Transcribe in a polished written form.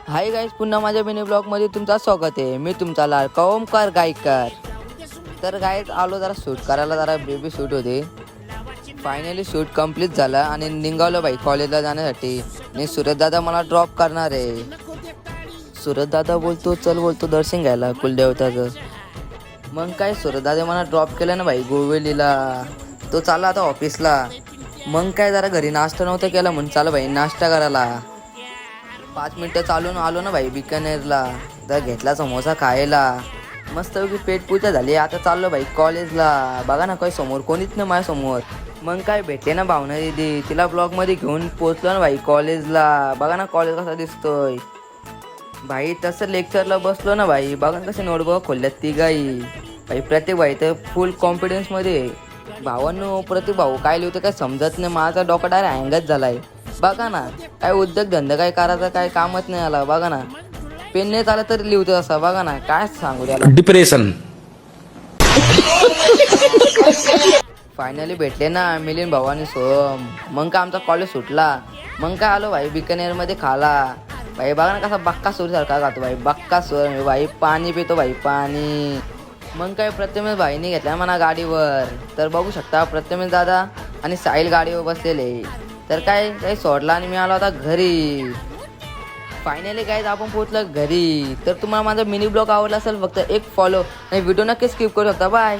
Hi guys, पुन्हा माझ्या mini ब्लॉगमध्ये तुमचं स्वागत आहे. मी तुमचा लाडका ओमकार गायकर. तर गाईज आलो जरा शूट करायला, जरा बेबी शूट होते. फायनली शूट कंप्लीट झालं आणि निघालो बाई कॉलेजला जाण्यासाठी. आणि सूरज दादा मला ड्रॉप करणार आहे. सूरज दादा बोलतो चल, बोलतो दर्शन घ्यायला कुलदेवताचं. मग काय सूरज दादा मला ड्रॉप केलं ना बाई गोवेलीला. तो चालला आता ऑफिसला. मग काय जरा घरी नाश्ता नव्हता केला म्हणून चाल बाई नाश्ता करायला. 5 मिनटं चालून आलो ना भाई बिकानेरला. तर घेतला समोसा खायला. मस्त पेट पूजा झाली. आता चाललो भाई कॉलेजला. बघा ना काही समोर कोणीच नाही माझ्यासमोर. मग काय भेटले ना भावना दिदी, तिला ब्लॉगमध्ये घेऊन पोचलो ना भाई कॉलेजला. बघा ना कॉलेज कसा दिसतोय भाई. तसं लेक्चरला बसलो ना भाई. बघा ना कसे नोटबुक खोलल्यात ती गाई भाई. प्रत्येक भाई तर फुल कॉन्फिडन्समध्ये. भावांनो प्रत्येक भाऊ काय लिहितो काय समजत नाही. माझा डोका डायरेक्ट हँगच झालाय. बघा ना काय उद्योग धंदा काय करायचा काय कामच नाही आला. बघा ना पेन नाही चालत तरी लिहतो असा. बघा ना काय सांगू त्याला. डिप्रेशन. फायनली भेटले ना मिलिंद भाऊ आणि सोहम. मग काय आमचा कॉलेज सुटला. मग काय आलो भाई बिकानेरमध्ये खाला भाई. बघा ना कसा बक्का सूर सारखा खातो भाई. बक्का सूर भाई. पाणी पितो भाई पाणी. मग काय प्रथमेश भाईने घेतला म्हणा गाडीवर. तर बघू शकता प्रथमेश दादा आणि साहिल गाडीवर बसलेले. तर काय काही सोडला आणि मी आलो आता घरी. फायनली गाईज आपण पोहोचलो घरी. तर तुम्हाला माझा मिनी ब्लॉग आवडला असेल फक्त एक फॉलो आणि व्हिडिओ नक्की स्किप करू शकता. बाय.